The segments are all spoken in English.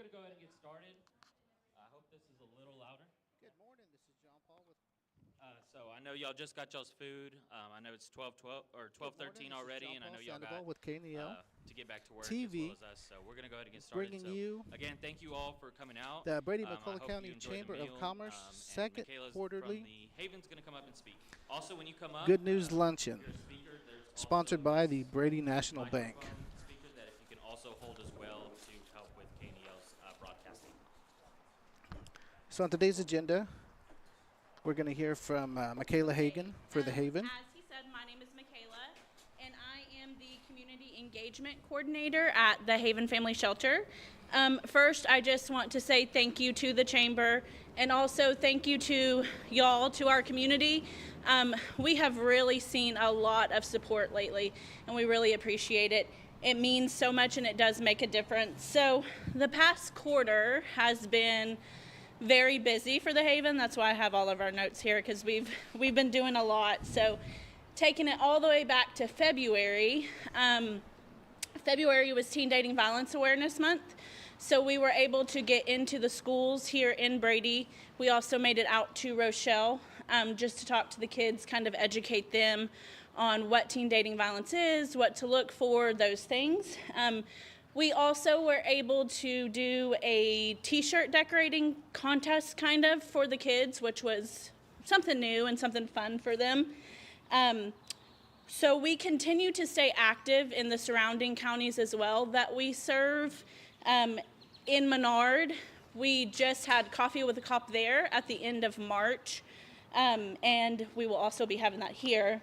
going to go ahead and get started. I hope this is a little louder. Good morning. This is John Paul with. So I know y'all just got y'all's food. I know it's 12:12 or 12:13 already, and I know y'all got with KNEL to get back to work TV, as well as us. So we're going to go ahead and get started. bringing So you again, thank you all for coming out. the Brady I McCullough hope County you enjoyed Chamber the of meal. Commerce And second Michaela's quarterly from the Haven's going to come up and speak. Also, when you come up, Good News Luncheon, your speaker, there's sponsored also by this the Brady National Bank. microphone speaker that if you can also hold as well to help with KNEL's broadcasting. So on today's agenda, we're going to hear from Michaela Hagan for the Haven. As he said, my name is Michaela, and I am the Community Engagement Coordinator at the Haven Family Shelter. First, I just want to say thank you to the Chamber, and also thank you to y'all, to our community. We have really seen a lot of support lately, and we really appreciate it. It means so much, and it does make a difference. So the past quarter has been very busy for the Haven. That's why I have all of our notes here, because we've been doing a lot. So taking it all the way back to February, February was Teen Dating Violence Awareness Month. So we were able to get into the schools here in Brady. We also made it out to Rochelle just to talk to the kids, kind of educate them on what teen dating violence is, what to look for, those things. We also were able to do a t-shirt decorating contest kind of for the kids, which was something new and something fun for them. So we continue to stay active in the surrounding counties as well that we serve. In Menard, we just had Coffee with a Cop there at the end of March, and we will also be having that here.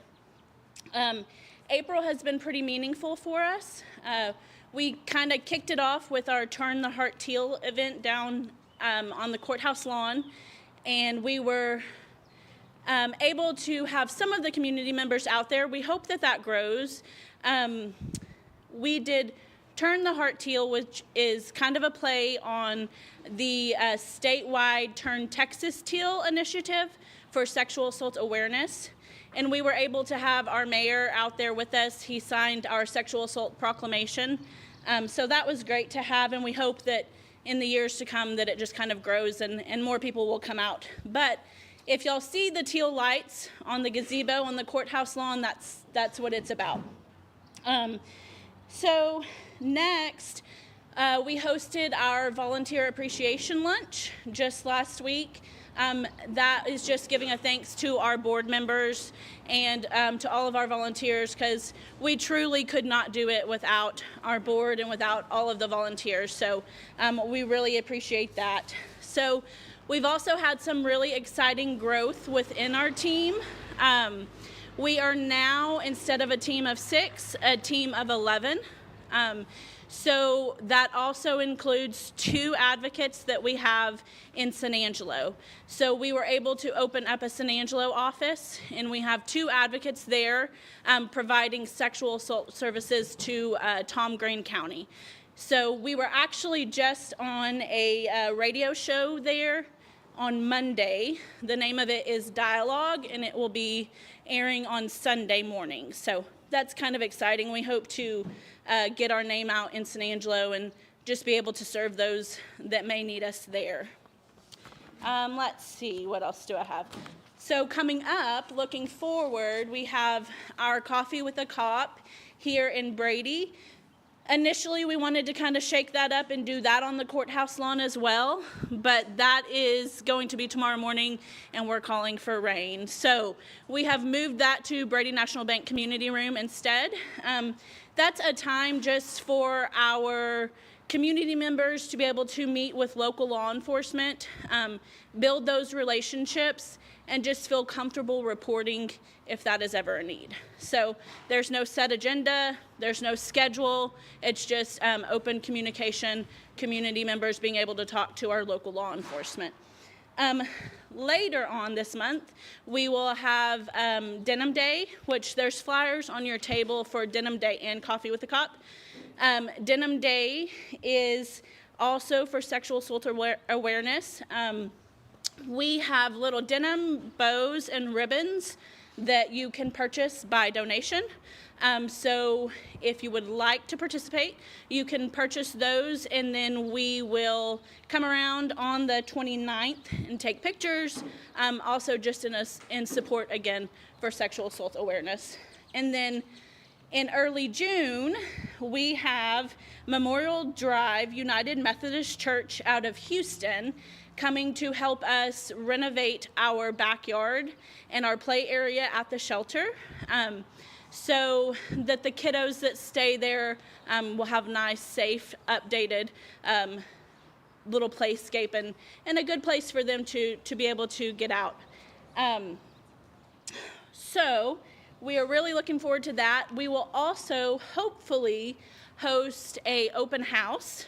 April has been pretty meaningful for us. We kind of kicked it off with our Turn the Heart Teal event down on the courthouse lawn, and we were able to have some of the community members out there. We hope that that grows. We did Turn the Heart Teal, which is kind of a play on the statewide Turn Texas Teal initiative for sexual assault awareness. And we were able to have our mayor out there with us. He signed our sexual assault proclamation. So that was great to have, and we hope that in the years to come that it just kind of grows and more people will come out. But if y'all see the teal lights on the gazebo on the courthouse lawn, that's what it's about. So next, we hosted our volunteer appreciation lunch just last week. That is just giving a thanks to our board members and to all of our volunteers, because we truly could not do it without our board and without all of the volunteers. So we really appreciate that. So we've also had some really exciting growth within our team. We are now, instead of a team of 6, a team of 11. So that also includes 2 advocates that we have in San Angelo. So we were able to open up a San Angelo office, and we have 2 advocates there providing sexual assault services to Tom Green County. So we were actually just on a radio show there on Monday. The name of it is Dialogue, and it will be airing on Sunday morning. So that's kind of exciting. We hope to get our name out in San Angelo and just be able to serve those that may need us there. Let's see, what else do I have? So coming up, looking forward, we have our Coffee with a Cop here in Brady. Initially, we wanted to kind of shake that up and do that on the courthouse lawn as well, but that is going to be tomorrow morning, and we're calling for rain. So we have moved that to Brady National Bank Community Room instead. That's a time just for our community members to be able to meet with local law enforcement, build those relationships, and just feel comfortable reporting if that is ever a need. So there's no set agenda, there's no schedule, it's just open communication, community members being able to talk to our local law enforcement. Later on this month, we will have Denim Day, which there's flyers on your table for Denim Day and Coffee with a Cop. Denim Day is also for sexual assault awareness. We have little denim bows and ribbons that you can purchase by donation. So if you would like to participate, you can purchase those, and then we will come around on the 29th and take pictures, also just in support, again, for sexual assault awareness. And then in early June, we have Memorial Drive United Methodist Church out of Houston coming to help us renovate our backyard and our play area at the shelter, so that the kiddos that stay there will have nice, safe, updated little playscape and a good place for them to be able to get out. So we are really looking forward to that. We will also hopefully host a open house.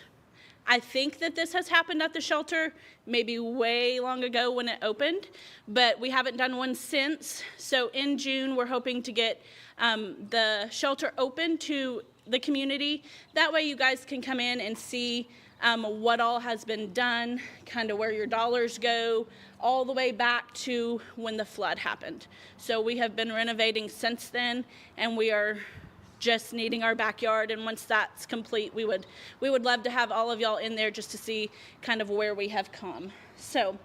I think that this has happened at the shelter maybe way long ago when it opened, but we haven't done one since. So in June, we're hoping to get the shelter open to the community. That way you guys can come in and see what all has been done, kind of where your dollars go, all the way back to when the flood happened. So we have been renovating since then, and we are just needing our backyard, and once that's complete, we would love to have all of y'all in there just to see kind of where we have come. So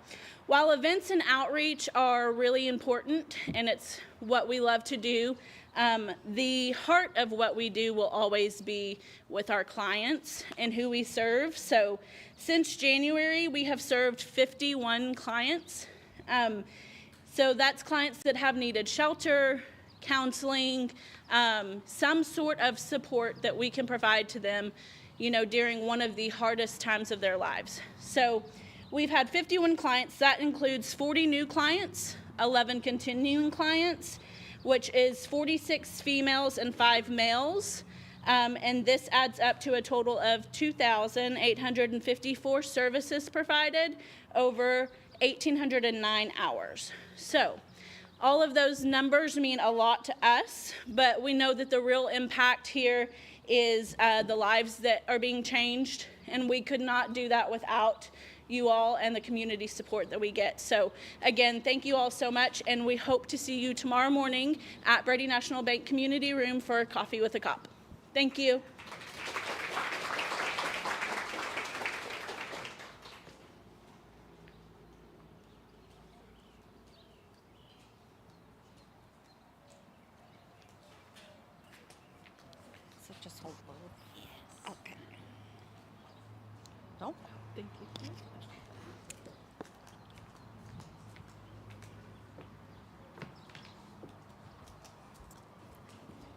while events and outreach are really important, and it's what we love to do, the heart of what we do will always be with our clients and who we serve. So since January, we have served 51 clients. So that's clients that have needed shelter, counseling, some sort of support that we can provide to them, during one of the hardest times of their lives. So we've had 51 clients. That includes 40 new clients, 11 continuing clients, which is 46 females and 5 males. And this adds up to a total of 2,854 services provided over 1,809 hours. So all of those numbers mean a lot to us, but we know that the real impact here is the lives that are being changed, and we could not do that without you all and the community support that we get. So again, thank you all so much, and we hope to see you tomorrow morning at Brady National Bank Community Room for Coffee with a Cop. Thank you. So just hold both. Yes. Okay. Nope. Thank you.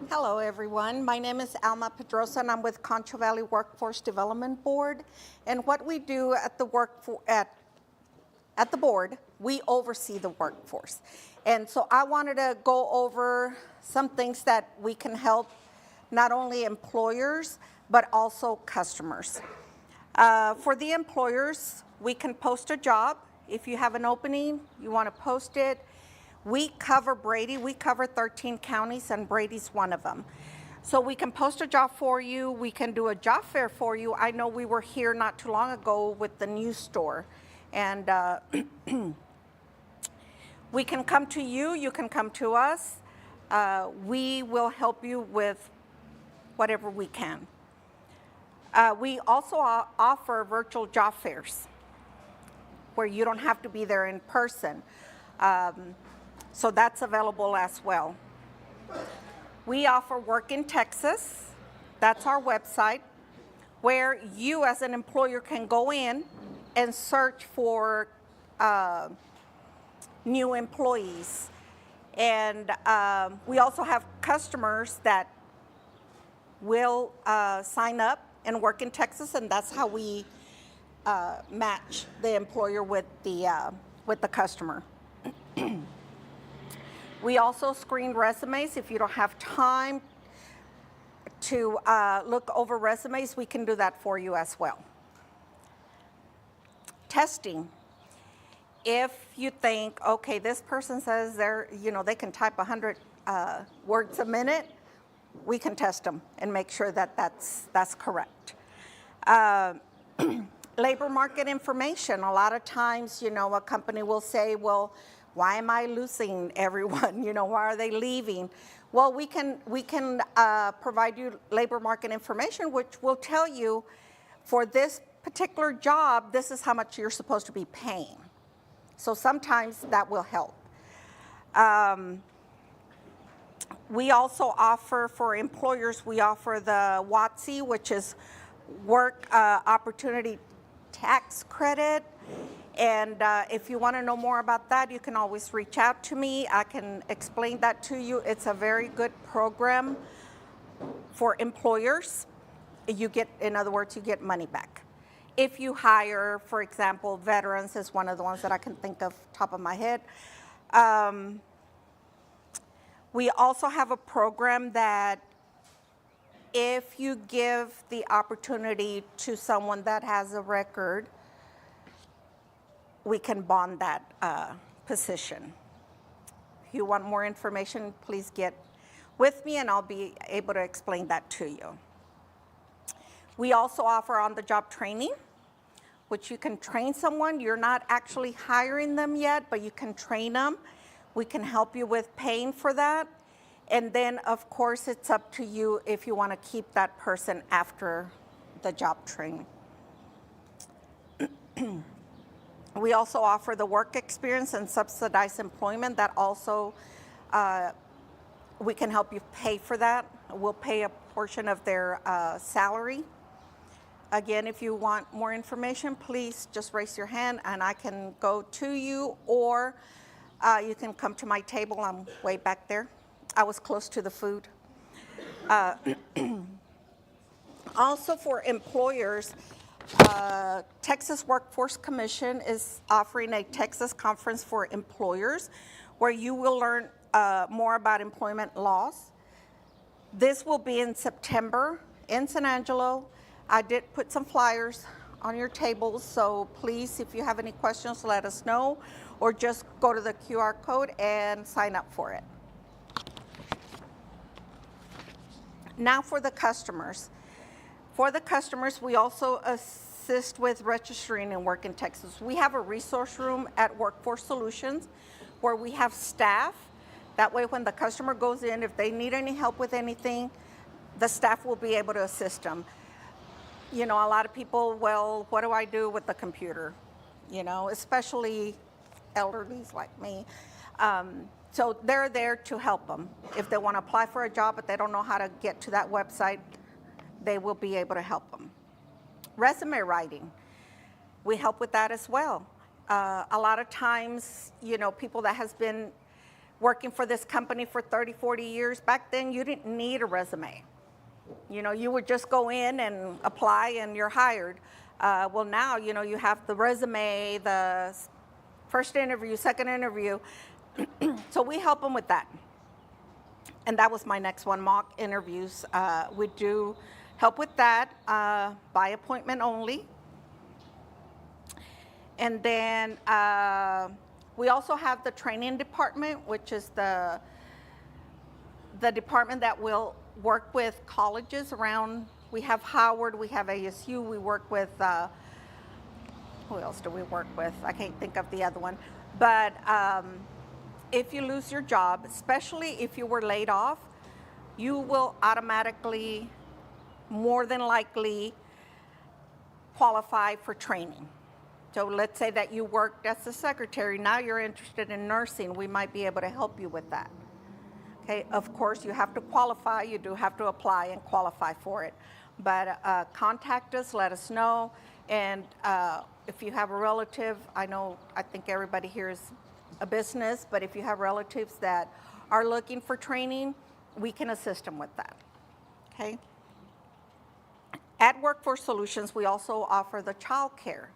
Hello, everyone. My name is Alma Pedrosa, and I'm with Concho Valley Workforce Development Board. And what we do at the at the board, we oversee the workforce. And so I wanted to go over some things that we can help not only employers, but also customers. For the employers, we can post a job. If you have an opening, you want to post it. We cover Brady. We cover 13 counties, and Brady's one of them. So we can post a job for you. We can do a job fair for you. I know we were here not too long ago with the news store. And we can come to you. You can come to us. We will help you with whatever we can. We also offer virtual job fairs where you don't have to be there in person. So that's available as well. We offer Work in Texas. That's our website, where you as an employer can go in and search for new employees. And we also have customers that will sign up and work in Texas, and that's how we match the employer with the customer. We also screen resumes. If you don't have time to look over resumes, we can do that for you as well. Testing. If you think, okay, this person says they can type 100 words a minute, we can test them and make sure that that's correct. Labor market information. A lot of times, a company will say, well, Why am I losing everyone? Why are they leaving? Well, we can provide you labor market information, which will tell you for this particular job, this is how much you're supposed to be paying. So sometimes that will help. We also offer for employers, we offer the WOTC, which is Work Opportunity Tax Credit. And if you want to know more about that, you can always reach out to me. I can explain that to you. It's a very good program for employers. In other words, you get money back. If you hire, for example, veterans is one of the ones that I can think of top of my head. We also have a program that if you give the opportunity to someone that has a record, we can bond that position. If you want more information, please get with me and I'll be able to explain that to you. We also offer on-the-job training, which you can train someone. You're not actually hiring them yet, but you can train them. We can help you with paying for that. And then, of course, it's up to you if you want to keep that person after the job training. We also offer the work experience and subsidized employment. That also, we can help you pay for that. We'll pay a portion of their salary. Again, if you want more information, please just raise your hand and I can go to you, or you can come to my table. I'm way back there. I was close to the food. Also for employers, Texas Workforce Commission is offering a Texas Conference for Employers where you will learn more about employment laws. This will be in September in San Angelo. I did put some flyers on your tables, so please, if you have any questions, let us know, or just go to the QR code and sign up for it. Now for the customers. For the customers, we also assist with registering and work in Texas. We have a resource room at Workforce Solutions where we have staff. That way when the customer goes in, if they need any help with anything, the staff will be able to assist them. A lot of people, well, what do I do with the computer? Especially elderlies like me. So they're there to help them. If they want to apply for a job but they don't know how to get to that website, they will be able to help them. Resume writing, we help with that as well. A lot of times, people that has been working for this company for 30, 40 years, back then you didn't need a resume. You would just go in and apply and you're hired. Well, now, you have the resume, the first interview, second interview. So we help them with that. And that was my next one, mock interviews. We do help with that by appointment only. And then we also have the training department, which is the department that will work with colleges around. We have Howard, we have ASU, we work with, who else do we work with? I can't think of the other one. But if you lose your job, especially if you were laid off, you will automatically, more than likely, qualify for training. So let's say that you worked as a secretary, now you're interested in nursing, we might be able to help you with that. Okay, of course, you have to qualify, you do have to apply and qualify for it. But contact us, let us know, and if you have a relative, I think everybody here is a business, but if you have relatives that are looking for training, we can assist them with that, okay? At Workforce Solutions, we also offer the child care.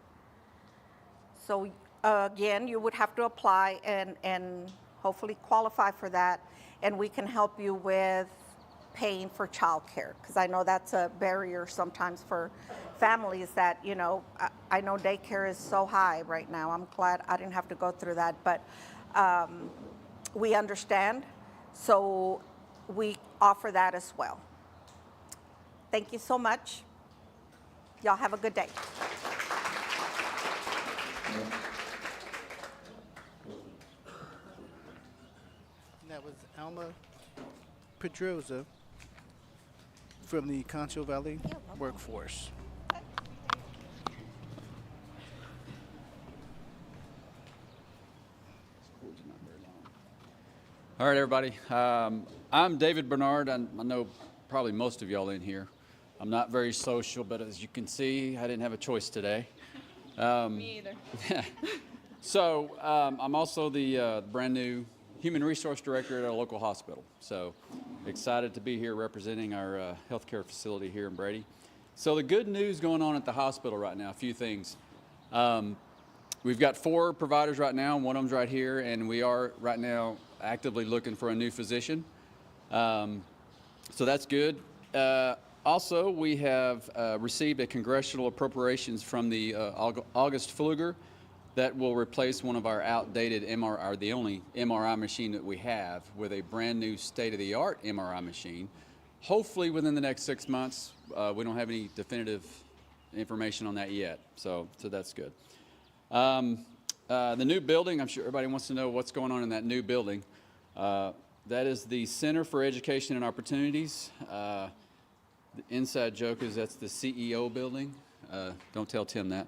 So again, you would have to apply and hopefully qualify for that, and we can help you with paying for child care, because I know that's a barrier sometimes for families that, I know daycare is so high right now. I'm glad I didn't have to go through that, but we understand, so we offer that as well. Thank you so much. Y'all have a good day. That was Alma Pedrosa from the Concho Valley Workforce. All right, everybody. I'm David Bernard. I know probably most of y'all in here. I'm not very social, but as you can see, I didn't have a choice today. Me either. So I'm also the brand new Human Resource Director at our local hospital. So excited to be here representing our healthcare facility here in Brady. So the good news going on at the hospital right now, a few things. We've got 4 providers right now, and one of them's right here, and we are right now actively looking for a new physician. So that's good. Also, we have received a congressional appropriations from the August Pfluger that will replace one of our outdated MRI, the only MRI machine that we have, with a brand new state-of-the-art MRI machine. Hopefully within the next 6 months. We don't have any definitive information on that yet, so that's good. The new building, I'm sure everybody wants to know what's going on in that new building. That is the Center for Education and Opportunities. The inside joke is that's the CEO building. Don't tell Tim that.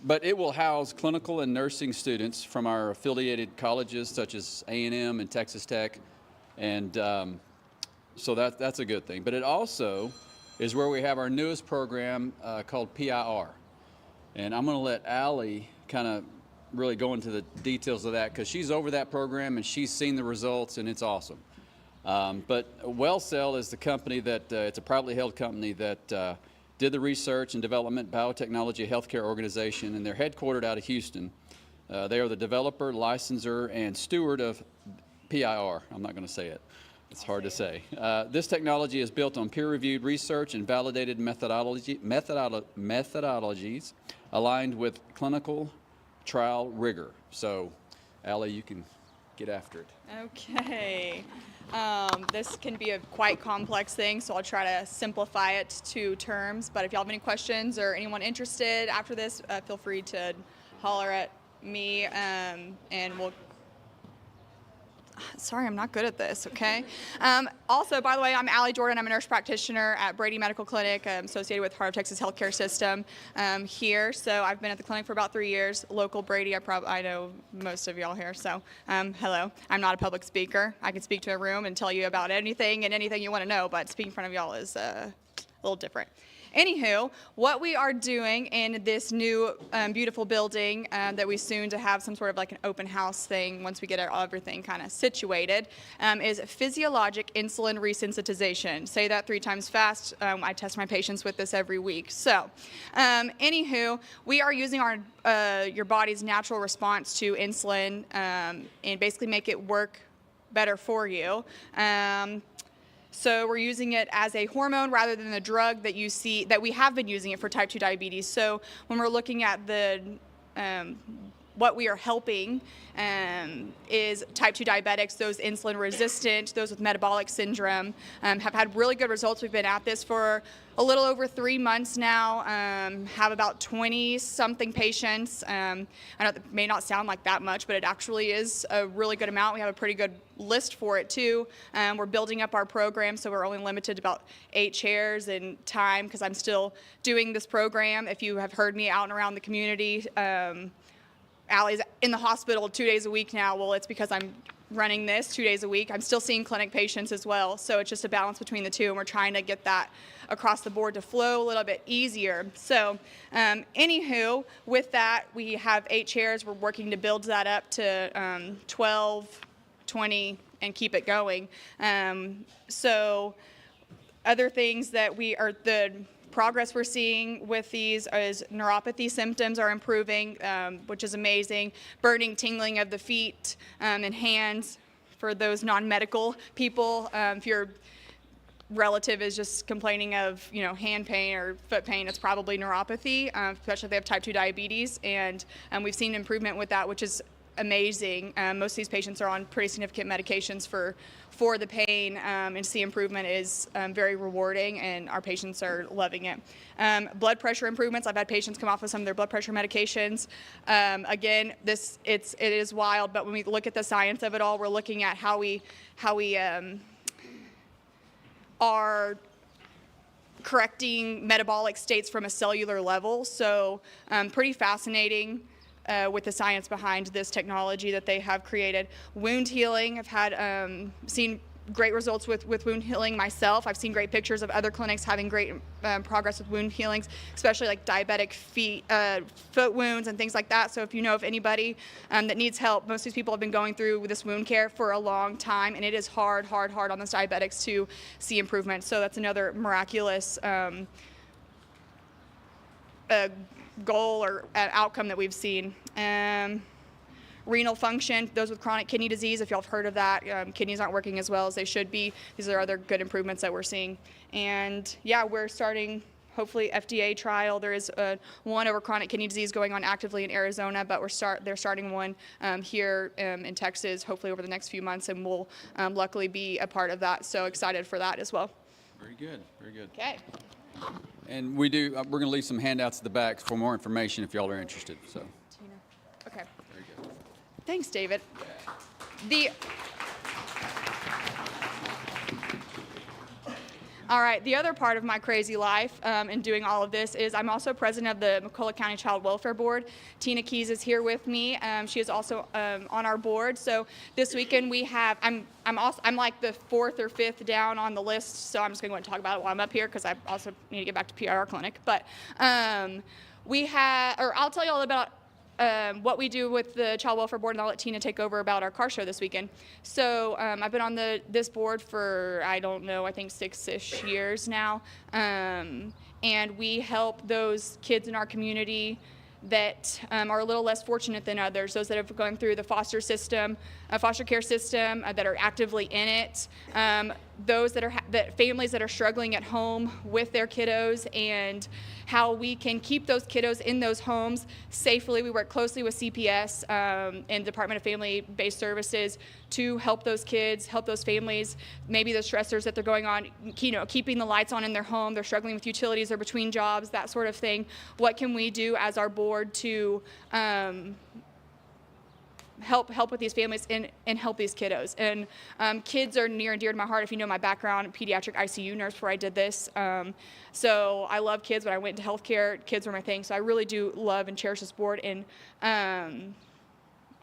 But it will house clinical and nursing students from our affiliated colleges such as A&M and Texas Tech. And so that's a good thing. But it also is where we have our newest program called PIR. And I'm going to let Allie kind of really go into the details of that because she's over that program and she's seen the results and it's awesome. But WellCell is the company that, it's a privately held company that did the research and development biotechnology healthcare organization, and they're headquartered out of Houston. They are the developer, licensor, and steward of PIR. I'm not going to say it. It's hard to say. This technology is built on peer-reviewed research and validated methodologies aligned with clinical trial rigor. So, Allie, you can get after it. Okay. This can be a quite complex thing, so I'll try to simplify it to terms. But if y'all have any questions or anyone interested after this, feel free to holler at me, and we'll. Sorry, I'm not good at this, okay? Also, by the way, I'm Allie Jordan. I'm a nurse practitioner at Brady Medical Clinic, associated with Heart of Texas Healthcare System here. So I've been at the clinic for about 3 years. Local Brady, I know most of y'all here, so hello. I'm not a public speaker. I can speak to a room and tell you about anything and anything you want to know, but speaking in front of y'all is a little different. Anywho, what we are doing in this new beautiful building that we soon to have some sort of like an open house thing once we get everything kind of situated is physiologic insulin resensitization. Say that 3 times fast. I test my patients with this every week. So, anywho, we are using your body's natural response to insulin and basically make it work better for you. So we're using it as a hormone rather than the drug that you see, that we have been using it for type 2 diabetes. So when we're looking at the what we are helping is type 2 diabetics, those insulin resistant, those with metabolic syndrome, have had really good results. We've been at this for a little over 3 months now, have about 20-something patients. I know it may not sound like that much, but it actually is a really good amount. We have a pretty good list for it too. We're building up our program, so we're only limited to about 8 chairs in time because I'm still doing this program. If you have heard me out and around the community, Allie's in the hospital 2 days a week now. Well, it's because I'm running this 2 days a week. I'm still seeing clinic patients as well, so it's just a balance between the two, and we're trying to get that across the board to flow a little bit easier. So, anywho, with that, we have 8 chairs. We're working to build that up to 12, 20, and keep it going. So, other things that the progress we're seeing with these is neuropathy symptoms are improving, which is amazing. Burning, tingling of the feet and hands for those non-medical people. If your relative is just complaining of, hand pain or foot pain, it's probably neuropathy, especially if they have type 2 diabetes. And we've seen improvement with that, which is amazing. Most of these patients are on pretty significant medications for the pain, and to see improvement is very rewarding, and our patients are loving it. Blood pressure improvements. I've had patients come off of some of their blood pressure medications. Again, it is wild, but when we look at the science of it all, we're looking at how we are correcting metabolic states from a cellular level. So pretty fascinating with the science behind this technology that they have created. Wound healing, I've had seen great results with wound healing myself. I've seen great pictures of other clinics having great progress with wound healings, especially like diabetic foot wounds and things like that. So if you know of anybody that needs help, most of these people have been going through this wound care for a long time, and it is hard on those diabetics to see improvement. So that's another miraculous goal or outcome that we've seen. Renal function, those with chronic kidney disease, if y'all have heard of that, kidneys aren't working as well as they should be. These are other good improvements that we're seeing. And yeah, we're starting, hopefully, FDA trial. There is one over chronic kidney disease going on actively in Arizona, but they're starting one here in Texas, hopefully over the next few months, and we'll luckily be a part of that. So excited for that as well. Very good, very good. Okay. And we're going to leave some handouts at the back for more information if y'all are interested. So. Tina. Okay. Very good. Thanks, David. All right, the other part of my crazy life in doing all of this is I'm also president of the McCulloch County Child Welfare Board. Tina Keys is here with me. She is also on our board. So this weekend we have, I'm like the fourth or fifth down on the list, so I'm just going to go and talk about it while I'm up here because I also need to get back to PIR clinic. But I'll tell you all about what we do with the Child Welfare Board, and I'll let Tina take over about our car show this weekend. So I've been on this board for, I don't know, I think 6-ish years now, and we help those kids in our community that are a little less fortunate than others, those that have gone through the foster care system, that are actively in it, those that families that are struggling at home with their kiddos, and how we can keep those kiddos in those homes safely. We work closely with CPS and Department of Family-Based Services to help those kids, help those families, maybe the stressors that they're going on, keeping the lights on in their home, they're struggling with utilities, they're between jobs, that sort of thing. What can we do as our board to help with these families and help these kiddos? And kids are near and dear to my heart. If you know my background, pediatric ICU nurse before I did this. So I love kids. When I went into healthcare, kids were my thing. So I really do love and cherish this board. And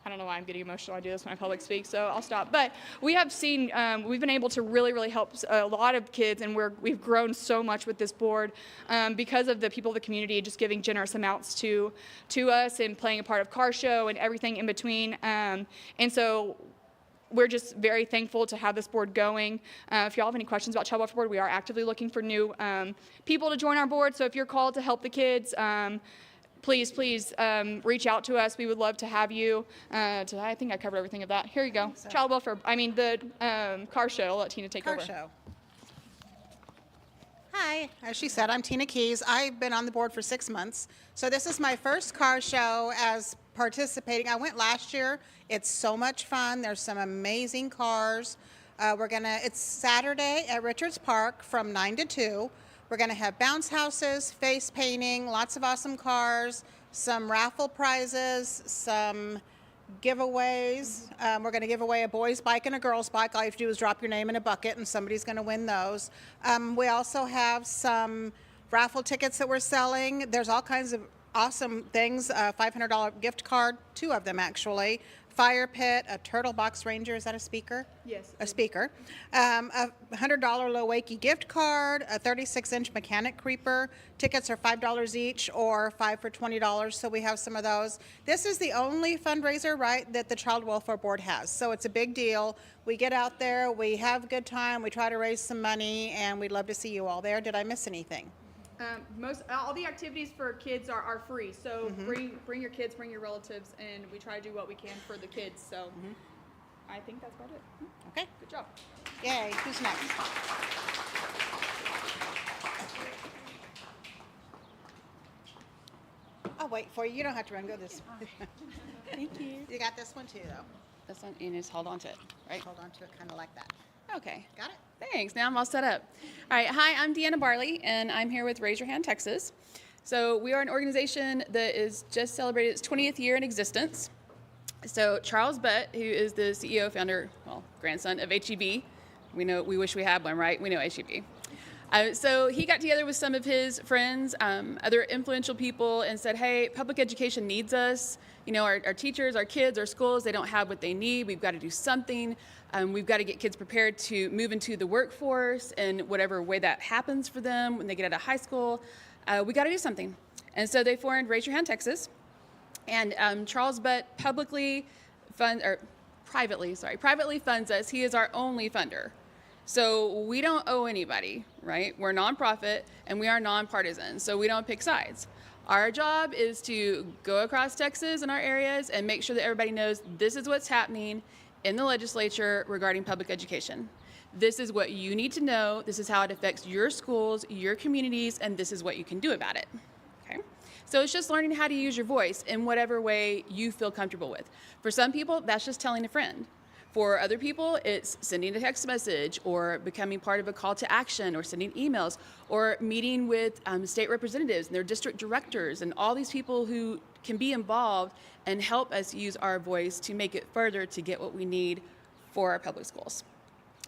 I don't know why I'm getting emotional. I do this when I public speak, so I'll stop. But we have seen, we've been able to really help a lot of kids, and we've grown so much with this board because of the people of the community just giving generous amounts to us and playing a part of car show and everything in between. And so we're just very thankful to have this board going. If y'all have any questions about Child Welfare Board, we are actively looking for new people to join our board. So if you're called to help the kids, please reach out to us. We would love to have you. I think I covered everything of that. Here you go. Child welfare, the car show. I'll let Tina take over. Car show. Hi, as she said, I'm Tina Keys. I've been on the board for 6 months. So this is my first car show as participating. I went last year. It's so much fun. There's some amazing cars. It's Saturday at Richards Park from 9 to 2. We're going to have bounce houses, face painting, lots of awesome cars, some raffle prizes, some giveaways. We're going to give away a boy's bike and a girl's bike. All you have to do is drop your name in a bucket and somebody's going to win those. We also have some raffle tickets that we're selling. There's all kinds of awesome things. $500 gift card, 2 of them actually. Fire pit, a Turtle Box Ranger, is that a speaker? Yes. A speaker. A $100 Low Wakey gift card, a 36-inch mechanic creeper. Tickets are $5 each or 5 for $20, so we have some of those. This is the only fundraiser, right, that the Child Welfare Board has, so it's a big deal. We get out there, we have a good time, we try to raise some money, and we'd love to see you all there. Did I miss anything? All the activities for kids are free, so bring your kids, bring your relatives, and we try to do what we can for the kids. So I think that's about it. Okay. Good job. Yay. Who's next? I'll wait for you. You don't have to run. Go this way. Thank you. You got this one too, though. This one, you just hold on to it, right? Hold on to it kind of like that. Okay. Got it? Thanks. Now I'm all set up. All right. Hi, I'm Deanna Barley, and I'm here with Raise Your Hand Texas. So we are an organization that is just celebrated its 20th year in existence. So Charles Butt, who is the CEO, founder, well, grandson of HEB, we wish we had one, right? We know HEB. So he got together with some of his friends, other influential people, and said, hey, public education needs us. You know, our teachers, our kids, our schools, they don't have what they need. We've got to do something. We've got to get kids prepared to move into the workforce in whatever way that happens for them when they get out of high school. We got to do something. And so they formed Raise Your Hand Texas. And Charles Butt privately funds us. He is our only funder. So we don't owe anybody, right? We're nonprofit and we are nonpartisan, so we don't pick sides. Our job is to go across Texas in our areas and make sure that everybody knows this is what's happening in the legislature regarding public education. This is what you need to know. This is how it affects your schools, your communities, and this is what you can do about it. Okay? So it's just learning how to use your voice in whatever way you feel comfortable with. For some people, that's just telling a friend. For other people, it's sending a text message or becoming part of a call to action or sending emails or meeting with state representatives and their district directors and all these people who can be involved and help us use our voice to make it further to get what we need for our public schools.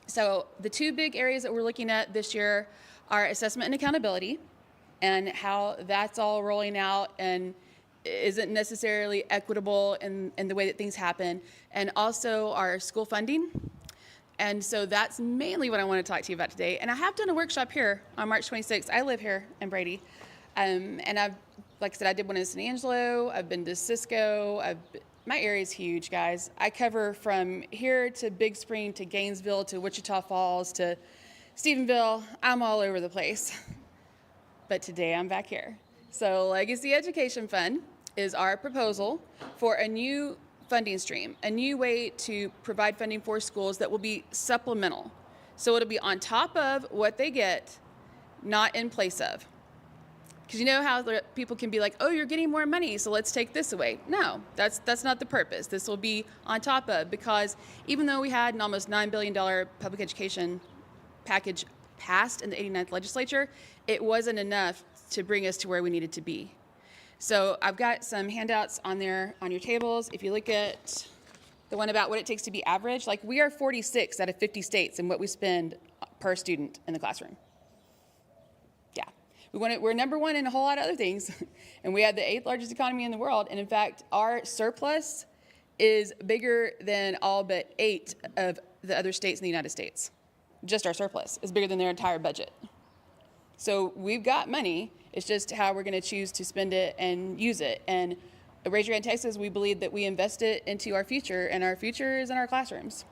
So the two big areas that we're looking at this year are assessment and accountability and how that's all rolling out and isn't necessarily equitable in the way that things happen, and also our school funding. And so that's mainly what I want to talk to you about today. And I have done a workshop here on March 26th. I live here in Brady. And like I said, I did one in San Angelo. I've been to Cisco. My area is huge, guys. I cover from here to Big Spring to Gainesville to Wichita Falls to Stephenville. I'm all over the place. But today I'm back here. So Legacy Education Fund is our proposal for a new funding stream, a new way to provide funding for schools that will be supplemental. So it'll be on top of what they get, not in place of. Because you know how people can be like, oh, you're getting more money, so let's take this away. No, that's not the purpose. This will be on top of, because even though we had an almost $9 billion public education package passed in the 89th legislature, it wasn't enough to bring us to where we needed to be. So I've got some handouts on there on your tables. If you look at the one about what it takes to be average, like we are 46 out of 50 states in what we spend per student in the classroom. Yeah, we're number one in a whole lot of other things. And we have the 8th largest economy in the world. And in fact, our surplus is bigger than all but 8 of the other states in the United States. Just our surplus is bigger than their entire budget. So we've got money. It's just how we're going to choose to spend it and use it. And at Raise Your Hand Texas, we believe that we invest it into our future, and our future is in our classrooms.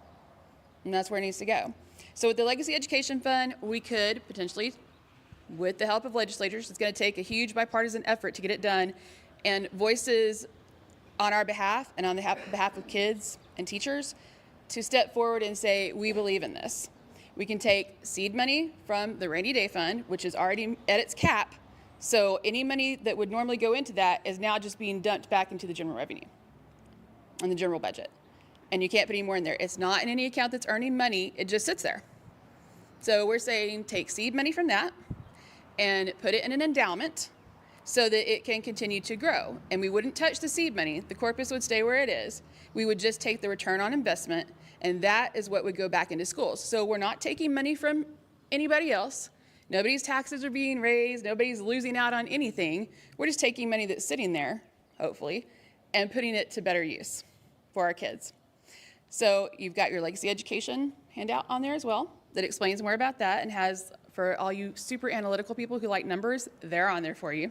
And that's where it needs to go. So with the Legacy Education Fund, we could potentially, with the help of legislators, it's going to take a huge bipartisan effort to get it done, and voices on our behalf and on the behalf of kids and teachers to step forward and say, we believe in this. We can take seed money from the Rainy Day Fund, which is already at its cap. So any money that would normally go into that is now just being dumped back into the general revenue and the general budget. And you can't put any more in there. It's not in any account that's earning money. It just sits there. So we're saying take seed money from that and put it in an endowment so that it can continue to grow. And we wouldn't touch the seed money. The corpus would stay where it is. We would just take the return on investment, and that is what would go back into schools. So we're not taking money from anybody else. Nobody's taxes are being raised. Nobody's losing out on anything. We're just taking money that's sitting there, hopefully, and putting it to better use for our kids. So you've got your Legacy Education handout on there as well that explains more about that and has, for all you super analytical people who like numbers, they're on there for you.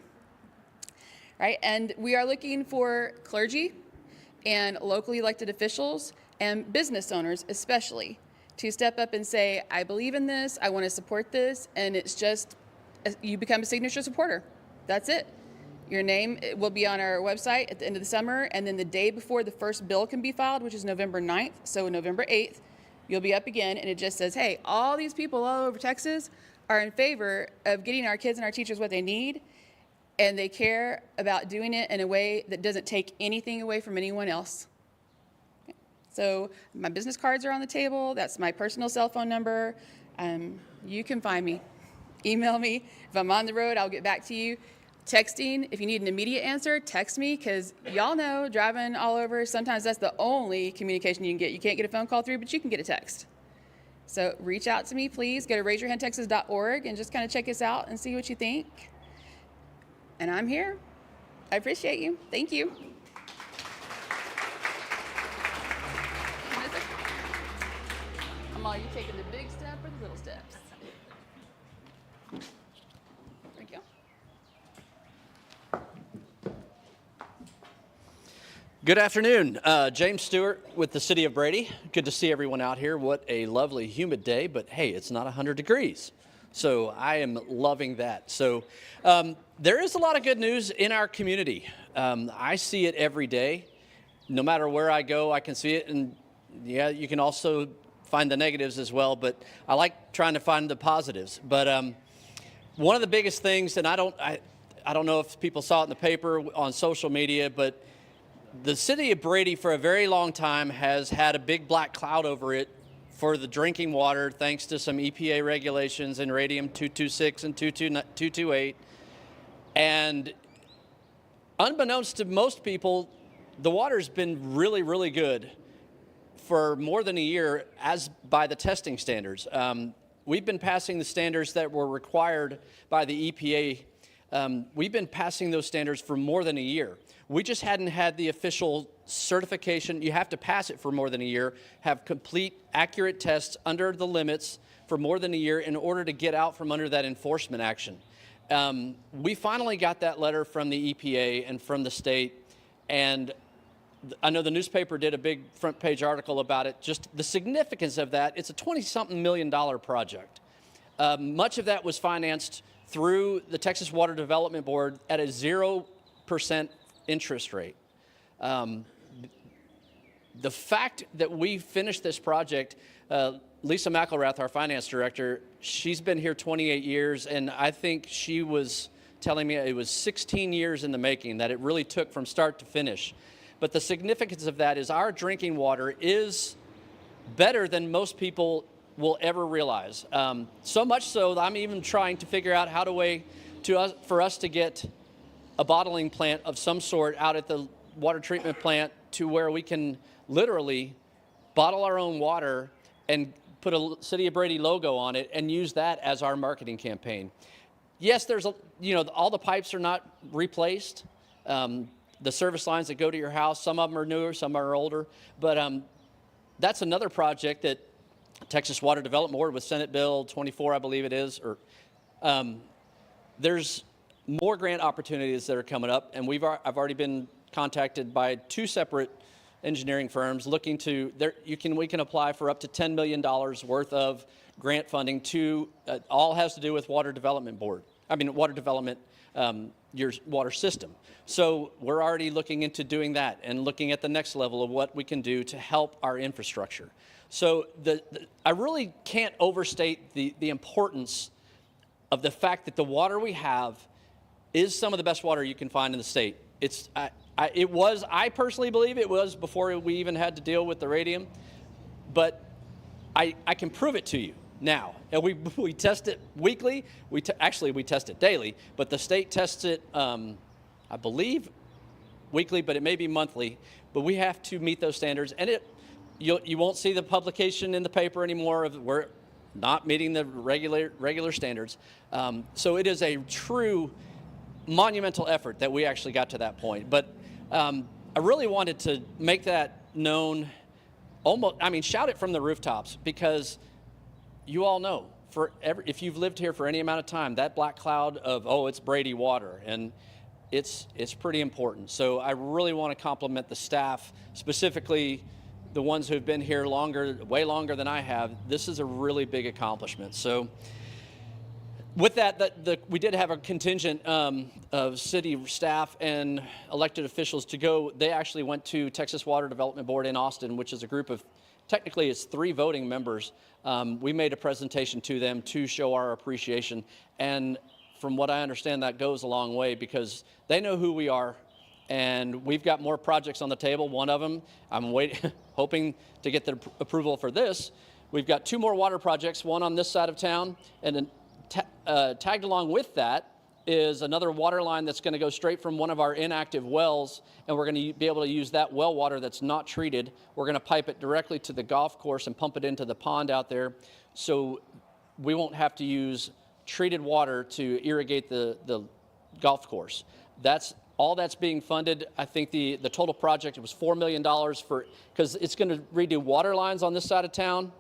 Right? And we are looking for clergy and locally elected officials and business owners especially to step up and say, I believe in this, I want to support this, and it's just, you become a signature supporter. That's it. Your name will be on our website at the end of the summer, and then the day before the first bill can be filed, which is November 9th, so November 8th, you'll be up again, and it just says, hey, all these people all over Texas are in favor of getting our kids and our teachers what they need, and they care about doing it in a way that doesn't take anything away from anyone else. So my business cards are on the table. That's my personal cell phone number. You can find me. Email me. If I'm on the road, I'll get back to you. Texting, if you need an immediate answer, text me, because y'all know, driving all over, sometimes that's the only communication you can get. You can't get a phone call through, but you can get a text. So reach out to me, please. Go to raiseyourhandtexas.org and just kind of check us out and see what you think. And I'm here. I appreciate you. Thank you. Are you taking the big step or the little steps? Thank you. Good afternoon. James Stewart with the City of Brady. Good to see everyone out here. What a lovely humid day, but hey, it's not 100 degrees. So I am loving that. So there is a lot of good news in our community. I see it every day. No matter where I go, I can see it. And yeah, you can also find the negatives as well, but I like trying to find the positives. But one of the biggest things, and I don't know if people saw it in the paper, on social media, but the city of Brady for a very long time has had a big black cloud over it for the drinking water, thanks to some EPA regulations in radium 226 and 228. And unbeknownst to most people, the water's been really, really good for more than a year as by the testing standards. We've been passing the standards that were required by the EPA. We've been passing those standards for more than a year. We just hadn't had the official certification. You have to pass it for more than a year, have complete, accurate tests under the limits for more than a year in order to get out from under that enforcement action. We finally got that letter from the EPA and from the state, and I know the newspaper did a big front page article about it, just the significance of that. It's a $20-something million project. Much of that was financed through the Texas Water Development Board at a 0% interest rate. The fact that we finished this project, Lisa McElrath, our finance director, she's been here 28 years, and I think she was telling me it was 16 years in the making, that it really took from start to finish. But the significance of that is our drinking water is better than most people will ever realize. So much so that I'm even trying to figure out how for us to get a bottling plant of some sort out at the water treatment plant to where we can literally bottle our own water and put a City of Brady logo on it and use that as our marketing campaign. Yes, all the pipes are not replaced. The service lines that go to your house, some of them are newer, some are older. But that's another project that Texas Water Development Board with Senate Bill 24, I believe it is. There's more grant opportunities that are coming up, and I've already been contacted by 2 separate engineering firms looking to. We can apply for up to $10 million worth of grant funding to all has to do with water development, your water system. So we're already looking into doing that and looking at the next level of what we can do to help our infrastructure. So I really can't overstate the importance of the fact that the water we have is some of the best water you can find in the state. I personally believe it was before we even had to deal with the radium, but I can prove it to you now. And we test it weekly. We test it daily, but the state tests it, I believe, weekly, but it may be monthly. But we have to meet those standards, and you won't see the publication in the paper anymore of we're not meeting the regular standards. So it is a true monumental effort that we actually got to that point. But I really wanted to make that known, shout it from the rooftops, because you all know, if you've lived here for any amount of time, that black cloud of, it's Brady water, and it's pretty important. So I really want to compliment the staff, specifically the ones who've been here way longer than I have. This is a really big accomplishment. So with that, we did have a contingent of city staff and elected officials to go. They actually went to Texas Water Development Board in Austin, which is a group of, technically it's 3 voting members. We made a presentation to them to show our appreciation. And from what I understand, that goes a long way because they know who we are, and we've got more projects on the table. One of them, I'm hoping to get the approval for this. We've got 2 more water projects, one on this side of town, and then tagged along with that is another water line that's going to go straight from one of our inactive wells, and we're going to be able to use that well water that's not treated. We're going to pipe it directly to the golf course and pump it into the pond out there, so we won't have to use treated water to irrigate the golf course. That's all that's being funded. I think the total project was $4 million because it's going to redo water lines on this side of town,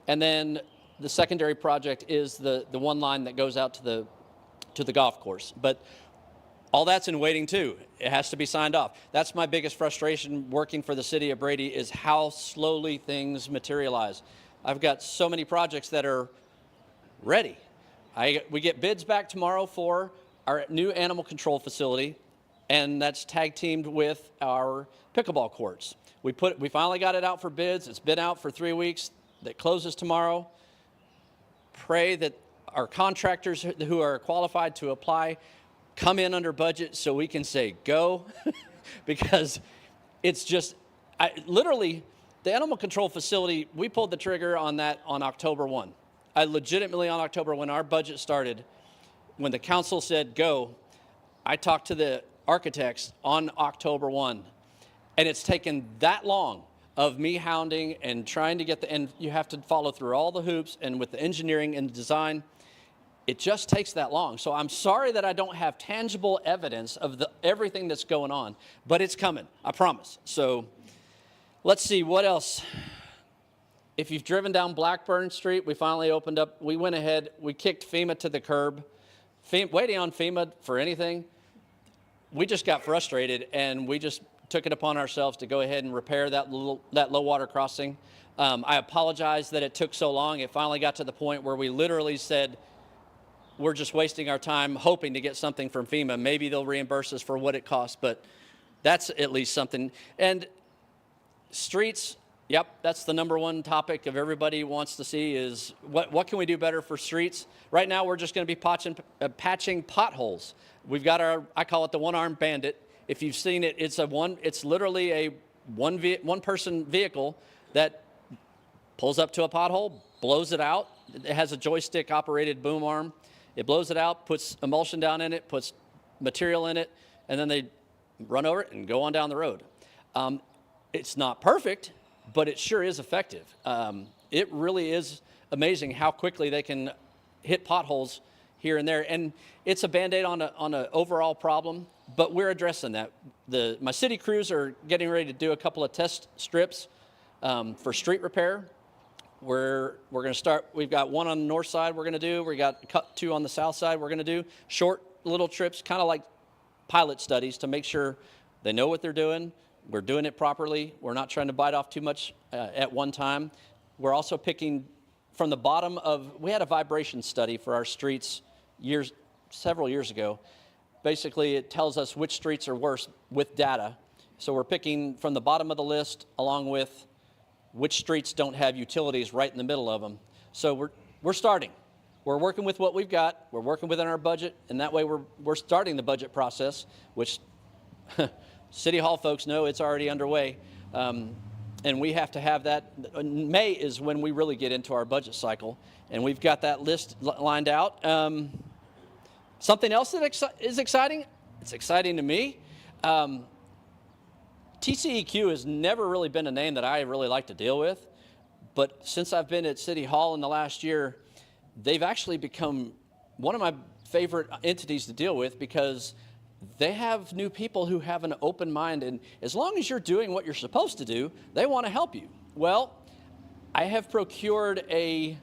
and then the secondary project is the one line that goes out to the golf course. But all that's in waiting too. It has to be signed off. That's my biggest frustration working for the city of Brady is how slowly things materialize. I've got so many projects that are ready. We get bids back tomorrow for our new animal control facility, and that's tag teamed with our pickleball courts. We finally got it out for bids. It's been out for 3 weeks. That closes tomorrow. Pray that our contractors who are qualified to apply come in under budget so we can say go because it's just literally the animal control facility, we pulled the trigger on that on October 1. I legitimately on October when our budget started, when the council said go, I talked to the architects on October 1, and it's taken that long of me hounding and trying to get and you have to follow through all the hoops, and with the engineering and the design, it just takes that long. So I'm sorry that I don't have tangible evidence of everything that's going on, but it's coming, I promise. So let's see, what else? If you've driven down Blackburn Street, we finally opened up. We went ahead, we kicked FEMA to the curb. Waiting on FEMA for anything, we just got frustrated, and we just took it upon ourselves to go ahead and repair that low water crossing. I apologize that it took so long. It finally got to the point where we literally said, we're just wasting our time hoping to get something from FEMA. Maybe they'll reimburse us for what it costs, but that's at least something. And streets, yep, that's the number one topic of everybody wants to see is what can we do better for streets? Right now, we're just going to be patching potholes. We've got I call it the one-armed bandit. If you've seen it, it's literally a one-person vehicle that pulls up to a pothole, blows it out. It has a joystick-operated boom arm. It blows it out, puts emulsion down in it, puts material in it, and then they run over it and go on down the road. It's not perfect, but it sure is effective. It really is amazing how quickly they can hit potholes here and there. And it's a Band-Aid on an overall problem, but we're addressing that. My city crews are getting ready to do a couple of test strips for street repair. We're going to start, we've got one on the north side we're going to do. We got 2 on the south side we're going to do. Short little trips, kind of like pilot studies to make sure they know what they're doing. We're doing it properly. We're not trying to bite off too much at one time. We're also picking from the bottom we had a vibration study for our streets several years ago. Basically, it tells us which streets are worse with data. So we're picking from the bottom of the list along with which streets don't have utilities right in the middle of them. So we're starting. We're working with what we've got. We're working within our budget, and that way we're starting the budget process, which City Hall folks know it's already underway. And we have to have that. May is when we really get into our budget cycle, and we've got that list lined out. Something else that is exciting, it's exciting to me. TCEQ has never really been a name that I really like to deal with, but since I've been at City Hall in the last year, they've actually become one of my favorite entities to deal with because they have new people who have an open mind, and as long as you're doing what you're supposed to do, they want to help you. Well, I have procured a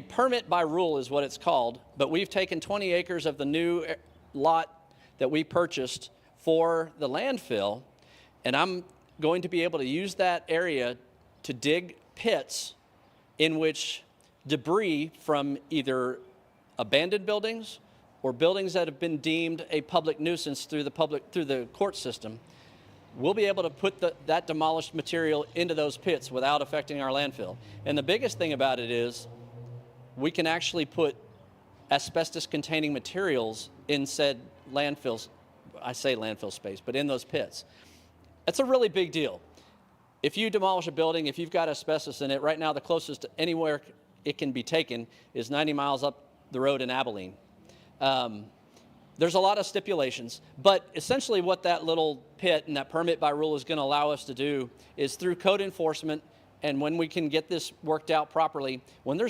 permit by rule is what it's called, but we've taken 20 acres of the new lot that we purchased for the landfill, and I'm going to be able to use that area to dig pits in which debris from either abandoned buildings or buildings that have been deemed a public nuisance through the court system, we'll be able to put that demolished material into those pits without affecting our landfill. And the biggest thing about it is we can actually put asbestos-containing materials in said landfills. I say landfill space, but in those pits. That's a really big deal. If you demolish a building, if you've got asbestos in it, right now the closest anywhere it can be taken is 90 miles up the road in Abilene. There's a lot of stipulations, but essentially what that little pit and that permit by rule is going to allow us to do is through code enforcement, and when we can get this worked out properly, when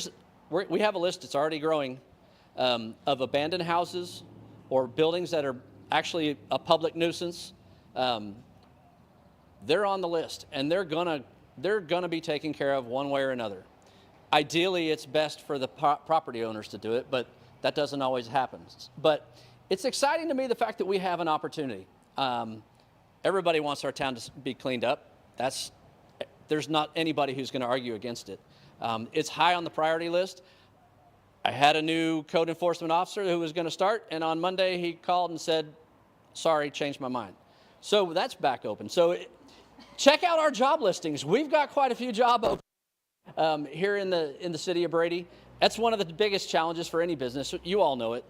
we have a list that's already growing of abandoned houses or buildings that are actually a public nuisance. They're on the list, and they're gonna be taken care of one way or another. Ideally, it's best for the property owners to do it, but that doesn't always happen. But it's exciting to me the fact that we have an opportunity. Everybody wants our town to be cleaned up. There's not anybody who's going to argue against it. It's high on the priority list. I had a new code enforcement officer who was going to start, and on Monday he called and said, sorry, changed my mind. So that's back open. So check out our job listings. We've got quite a few job openings here in the city of Brady. That's one of the biggest challenges for any business. You all know it.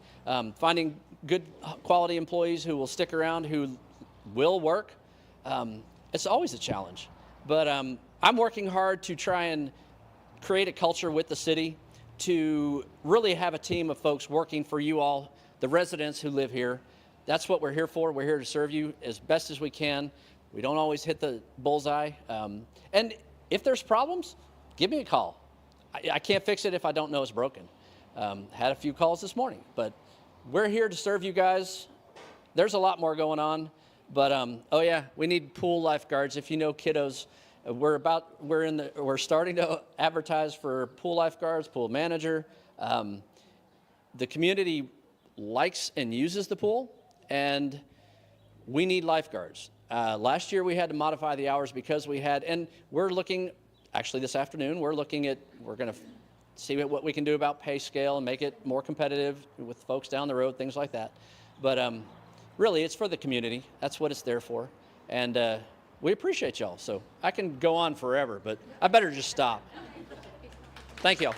Finding good quality employees who will stick around, who will work. It's always a challenge. But I'm working hard to try and create a culture with the city to really have a team of folks working for you all, the residents who live here. That's what we're here for. We're here to serve you as best as we can. We don't always hit the bullseye. And if there's problems, give me a call. I can't fix it if I don't know it's broken. Had a few calls this morning, but we're here to serve you guys. There's a lot more going on, but oh yeah, we need pool lifeguards. If you know kiddos, we're starting to advertise for pool lifeguards, pool manager. The community likes and uses the pool, and we need lifeguards. Last year we had to modify the hours because and we're looking. Actually, this afternoon, we're going to see what we can do about pay scale and make it more competitive with folks down the road, things like that. But really, it's for the community. That's what it's there for. And we appreciate y'all. So I can go on forever, but I better just stop. Thank y'all.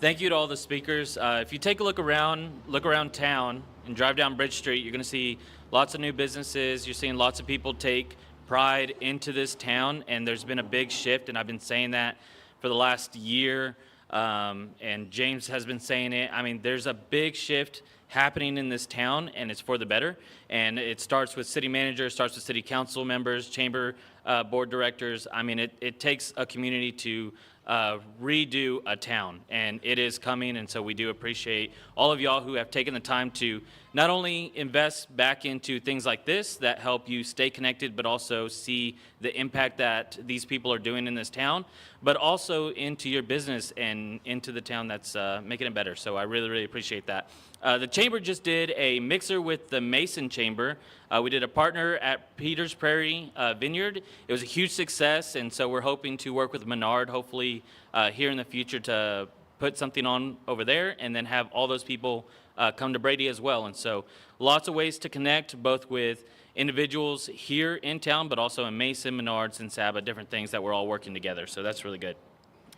Thank you to all the speakers. If you take a look around town and drive down Bridge Street, you're going to see lots of new businesses. You're seeing lots of people take pride into this town, and there's been a big shift, and I've been saying that for the last year, and James has been saying it. I mean, there's a big shift happening in this town, and it's for the better, and it starts with city manager, starts with city council members, chamber board directors. I mean, it takes a community to redo a town, and it is coming, and so we do appreciate all of y'all who have taken the time to not only invest back into things like this that help you stay connected, but also see the impact that these people are doing in this town, but also into your business and into the town that's making it better. So I really, really appreciate that. The chamber just did a mixer with the Mason Chamber. We did a partner at Peters Prairie Vineyard. It was a huge success, and so we're hoping to work with Menard, hopefully here in the future, to put something on over there and then have all those people come to Brady as well. And so lots of ways to connect, both with individuals here in town, but also in Mason, Menards, and Saba, different things that we're all working together. So that's really good.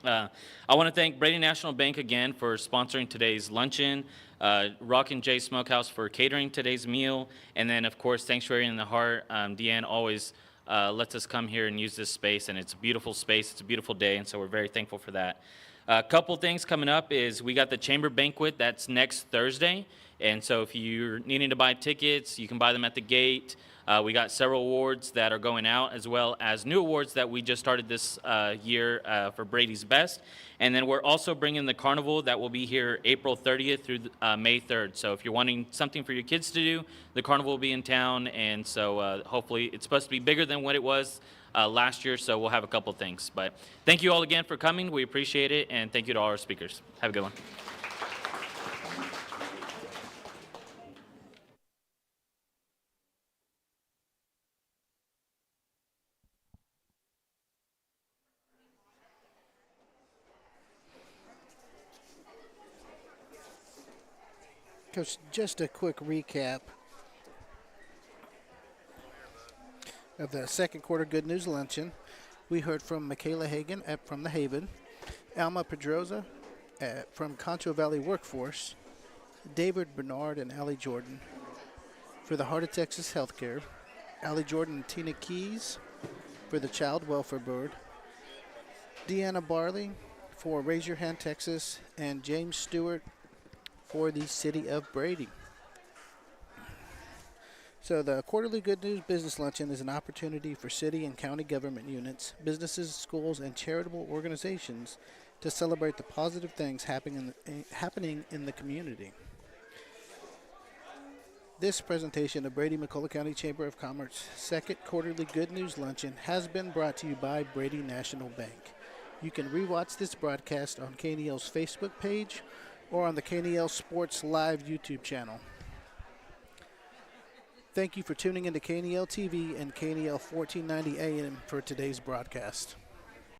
I want to thank Brady National Bank again for sponsoring today's luncheon, Rockin' J Smokehouse for catering today's meal, and then, of course, Sanctuary in the Heart. Deanne always lets us come here and use this space, and it's a beautiful space. It's a beautiful day, and so we're very thankful for that. A couple things coming up is we got the Chamber Banquet. That's next Thursday, and so if you're needing to buy tickets, you can buy them at the gate. We got several awards that are going out, as well as new awards that we just started this year for Brady's Best. And then we're also bringing the carnival that will be here April 30th through May 3rd. So if you're wanting something for your kids to do, the carnival will be in town. And so hopefully it's supposed to be bigger than what it was last year. So we'll have a couple things. But thank you all again for coming. We appreciate it. And thank you to all our speakers. Have a good one. Coach, just a quick recap of the second quarter Good News Luncheon. We heard from Michaela Hagan from the Haven, Alma Pedroza from Concho Valley Workforce, David Bernard and Allie Jordan for the Heart of Texas Healthcare, Allie Jordan and Tina Keys for the Child Welfare Board, Deanna Barley for Raise Your Hand Texas, and James Stewart for the City of Brady. So the Quarterly Good News Business Luncheon is an opportunity for city and county government units, businesses, schools, and charitable organizations to celebrate the positive things happening in the community. This presentation of Brady-McCullough County Chamber of Commerce second Quarterly Good News Luncheon has been brought to you by Brady National Bank. You can rewatch this broadcast on KNEL's Facebook page or on the KNEL Sports Live YouTube channel. Thank you for tuning into KNEL TV and KNEL 1490 AM for today's broadcast.